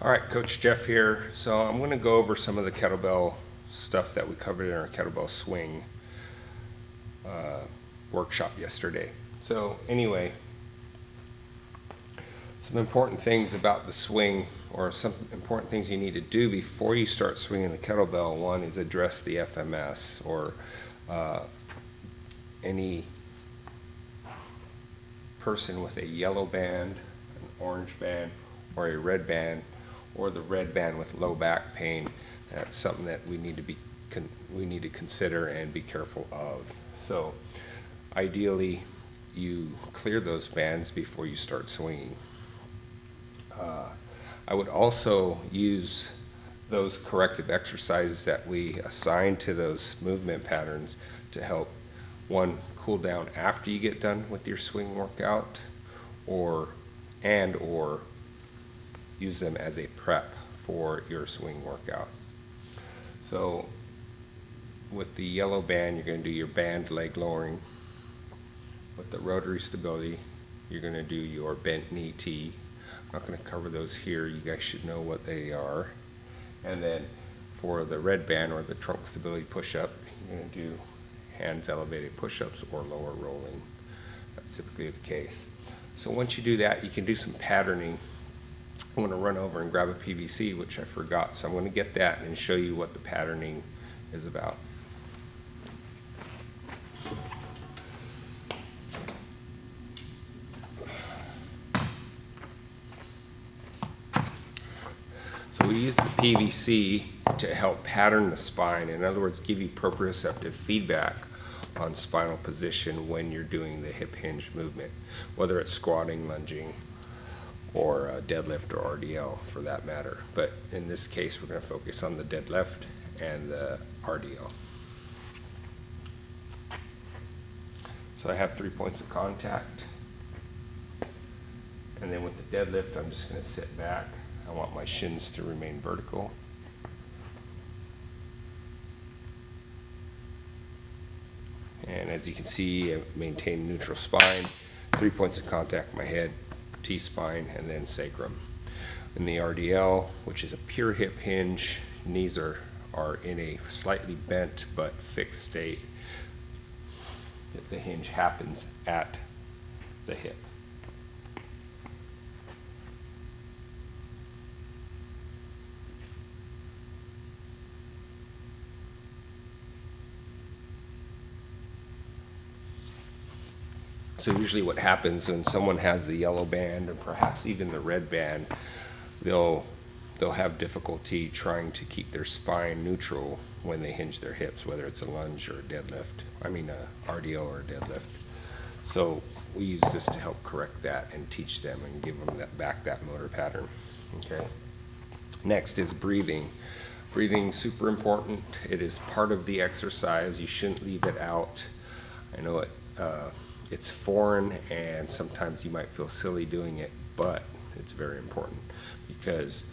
All right, Coach Jeff here. So I'm going to go over some of the kettlebell stuff that we covered in our kettlebell swing workshop yesterday. So anyway, some important things about the swing, or some important things you need to do before you start swinging the kettlebell. One is address the FMS, or any person with a yellow band, an orange band, or a red band, or the red band with low back pain. That's something that we need to consider and be careful of. So ideally you clear those bands before you start swinging. I would also use those corrective exercises that we assign to those movement patterns to help, one, cool down after you get done with your swing workout, or use them as a prep for your swing workout. So with the yellow band, you're going to do your band leg lowering. With the rotary stability, you're going to do your bent knee T. I'm not going to cover those here. You guys should know what they are. And then for the red band, or the trunk stability push-up, you're going to do hands elevated push-ups or lower rolling. That's typically the case. So once you do that, you can do some patterning. I'm going to run over and grab a PVC, which I forgot. So I'm going to get that and show you what the patterning is about. So we use the PVC to help pattern the spine. In other words, give you proprioceptive feedback on spinal position when you're doing the hip hinge movement, whether it's squatting, lunging, or deadlift, or RDL for that matter. But in this case, we're going to focus on the deadlift and the RDL. So I have 3 points of contact. And then with the deadlift, I'm just going to sit back. I want my shins to remain vertical. And as you can see, I maintain neutral spine, 3 points of contact, my head, T-spine, and then sacrum. In the RDL, which is a pure hip hinge, knees are in a slightly bent but fixed state. The hinge happens at the hip. So usually what happens when someone has the yellow band, or perhaps even the red band, they'll have difficulty trying to keep their spine neutral when they hinge their hips, whether it's a lunge or a deadlift. I mean a RDO or a deadlift. So we use this to help correct that and teach them and give them that motor pattern. Okay. Next is breathing. Breathing, super important. It is part of the exercise. You shouldn't leave it out. I know it's foreign, and sometimes you might feel silly doing it, but it's very important because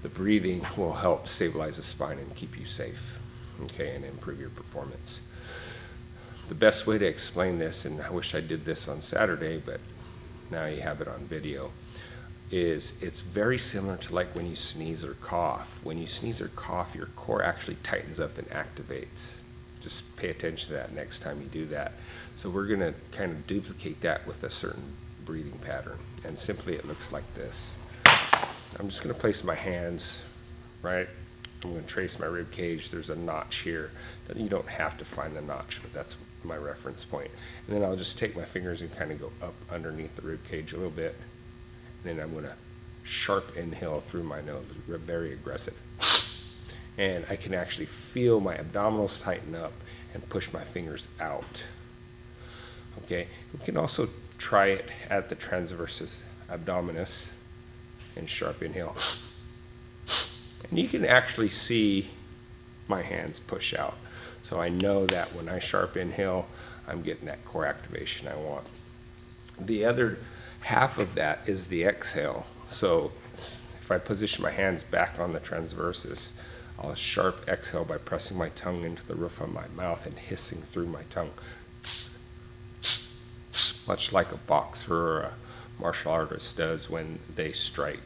the breathing will help stabilize the spine and keep you safe, okay, and improve your performance. The best way to explain this, and I wish I did this on Saturday, but now you have it on video, is it's very similar to like when you sneeze or cough. When you sneeze or cough, your core actually tightens up and activates. Just pay attention to that next time you do that. So we're going to kind of duplicate that with a certain breathing pattern. And simply it looks like this. I'm just going to place my hands, right? I'm going to trace my rib cage. There's a notch here. You don't have to find the notch, but that's my reference point. And then I'll just take my fingers and kind of go up underneath the rib cage a little bit. And then I'm going to sharp inhale through my nose, very aggressive. And I can actually feel my abdominals tighten up and push my fingers out. Okay, we can also try it at the transversus abdominis and sharp inhale. And you can actually see my hands push out. So I know that when I sharp inhale, I'm getting that core activation I want. The other half of that is the exhale. So if I position my hands back on the transversus, I'll sharp exhale by pressing my tongue into the roof of my mouth and hissing through my tongue. Much like a boxer or a martial artist does when they strike.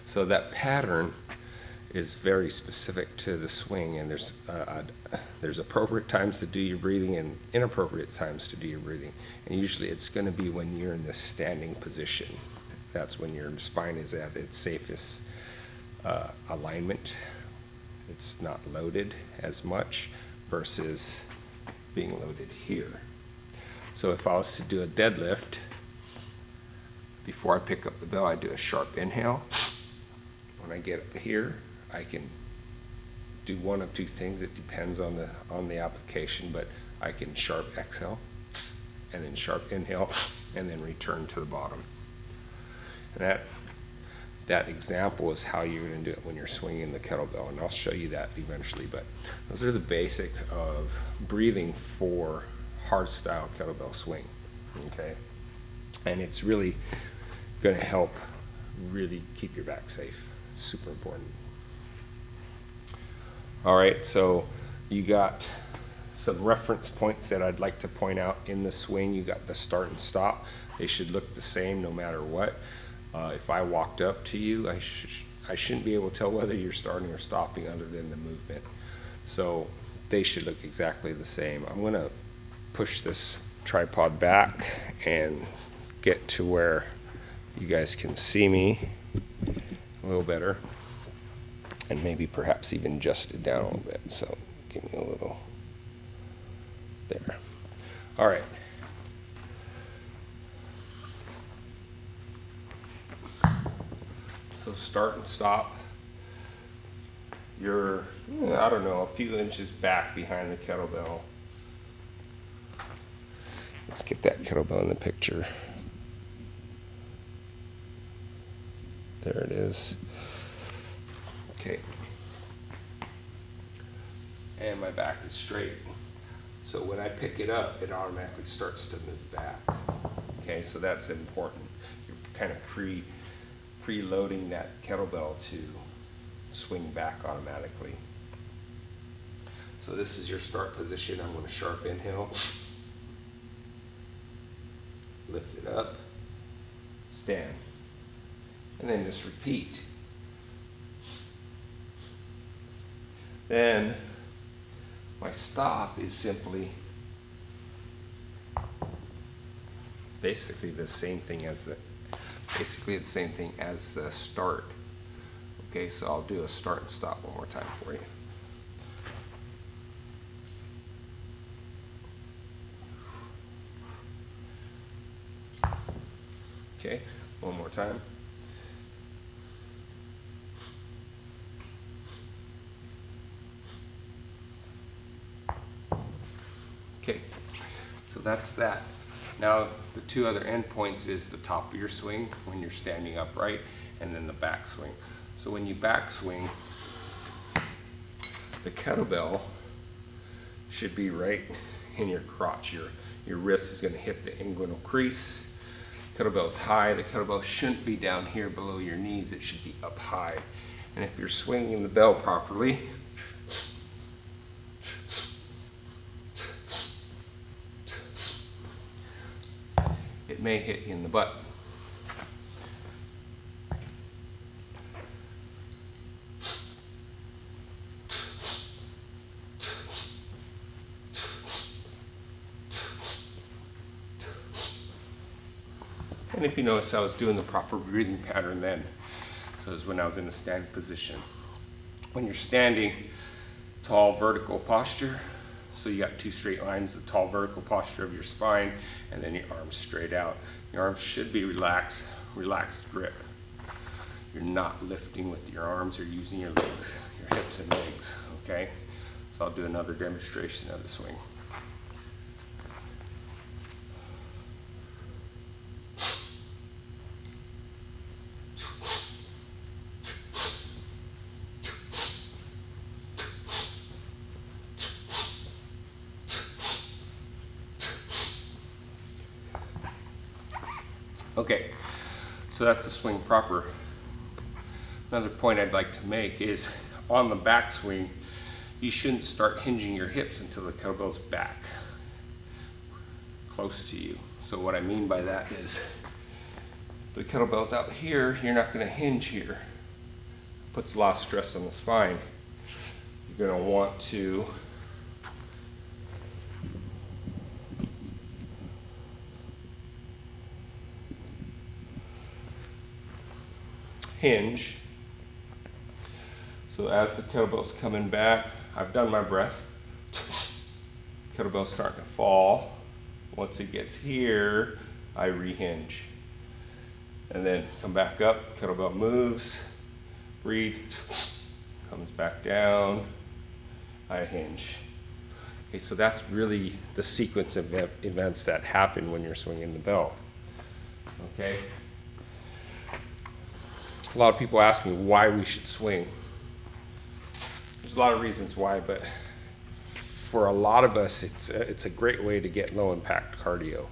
So that pattern is very specific to the swing, and there's appropriate times to do your breathing and inappropriate times to do your breathing. And usually it's going to be when you're in the standing position. That's when your spine is at its safest alignment. It's not loaded as much versus being loaded here. So if I was to do a deadlift, before I pick up the bell, I do a sharp inhale. When I get up here, I can do one of two things. It depends on the application, but I can sharp exhale and then sharp inhale and then return to the bottom. And that example is how you're going to do it when you're swinging the kettlebell, and I'll show you that eventually. But those are the basics of breathing for hard style kettlebell swing. Okay, and it's really going to help really keep your back safe. It's super important. All right, so you got some reference points that I'd like to point out in the swing. You got the start and stop. They should look the same no matter what. If I walked up to you, I shouldn't be able to tell whether you're starting or stopping other than the movement. So they should look exactly the same. I'm going to push this tripod back and get to where you guys can see me a little better, and maybe perhaps even adjust it down a little bit. So give me a little there. All right. So start and stop. You're, I don't know, a few inches back behind the kettlebell. Let's get that kettlebell in the picture. There it is. Okay. And my back is straight. So when I pick it up, it automatically starts to move back. Okay, so that's important. You're kind of preloading that kettlebell to swing back automatically. So this is your start position. I'm going to sharp inhale, lift it up, stand, and then just repeat. Then my stop is simply basically the same thing as the start. Okay, so I'll do a start and stop one more time for you. Okay, one more time. Okay, so that's that. Now the two other endpoints is the top of your swing when you're standing upright, and then the back swing. So when you back swing, the kettlebell should be right in your crotch. Your wrist is going to hit the inguinal crease. Kettlebell's high. The kettlebell shouldn't be down here below your knees. It should be up high. And if you're swinging the bell properly, it may hit you in the butt. And if you notice, I was doing the proper breathing pattern then. So it was when I was in the standing position. When you're standing, tall vertical posture. So you got two straight lines, the tall vertical posture of your spine, and then your arms straight out. Your arms should be relaxed grip. You're not lifting with your arms, you're using your legs, your hips and legs, okay? So I'll do another demonstration of the swing. Okay, so that's the swing proper. Another point I'd like to make is on the back swing, you shouldn't start hinging your hips until the kettlebell's back, close to you. So what I mean by that is, if the kettlebell's out here, you're not going to hinge here. puts a lot of stress on the spine. You're going to want to hinge. So as the kettlebell's coming back, I've done my breath. Kettlebell's starting to fall. Once it gets here, I rehinge. And then come back up, kettlebell moves, breathe, comes back down, I hinge. Okay, so that's really the sequence of events that happen when you're swinging the bell. Okay? A lot of people ask me why we should swing. There's a lot of reasons why, but for a lot of us, it's a great way to get low impact cardio.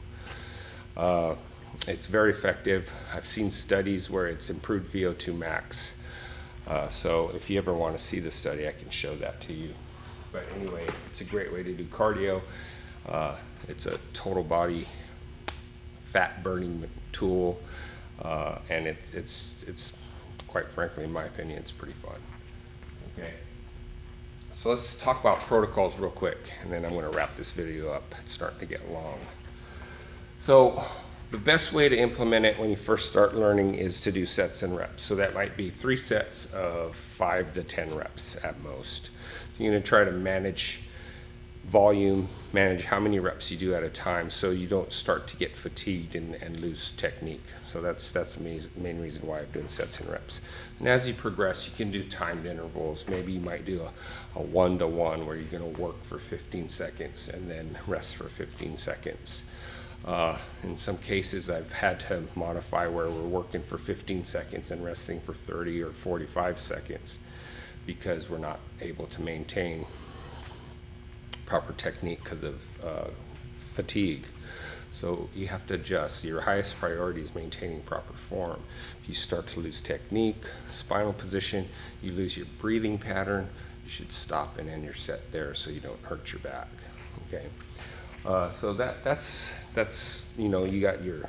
It's very effective. I've seen studies where it's improved VO2 max. So if you ever want to see the study, I can show that to you. But anyway, it's a great way to do cardio. It's a total body fat burning tool, and it's quite frankly, in my opinion, it's pretty fun. Okay. So let's talk about protocols real quick, and then I'm going to wrap this video up. It's starting to get long. So the best way to implement it when you first start learning is to do sets and reps. So that might be 3 sets of 5 to 10 reps at most. You're going to try to manage volume, manage how many reps you do at a time so you don't start to get fatigued and lose technique. So that's the main reason why I'm doing sets and reps. And as you progress, you can do timed intervals. Maybe you might do a 1-to-1 where you're going to work for 15 seconds and then rest for 15 seconds. In some cases, I've had to modify where we're working for 15 seconds and resting for 30 or 45 seconds because we're not able to maintain proper technique because of fatigue. So you have to adjust. Your highest priority is maintaining proper form. If you start to lose technique, spinal position, you lose your breathing pattern, you should stop and end your set there so you don't hurt your back. Okay. So that's you know, you got your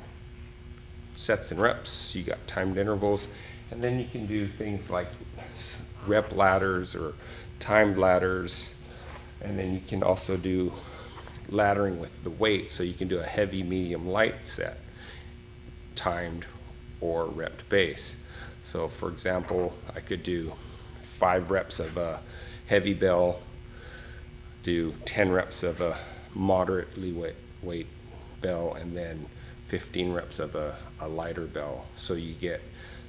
sets and reps, you got timed intervals, and then you can do things like rep ladders or timed ladders, and then you can also do laddering with the weight, so you can do a heavy, medium, light set, timed or repped base. So for example, I could do 5 reps of a heavy bell, do 10 reps of a moderately weight bell, and then 15 reps of a lighter bell. So you get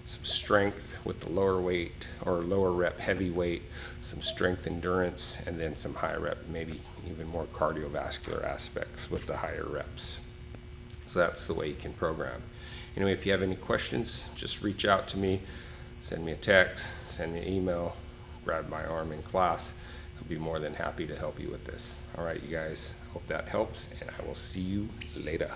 some strength with the lower weight or lower rep heavy weight, some strength endurance, and then some high rep, maybe even more cardiovascular aspects with the higher reps. So that's the way you can program. Anyway, if you have any questions, just reach out to me, send me a text, send me an email, grab my arm in class. I'll be more than happy to help you with this. All right, you guys, hope that helps, and I will see you later.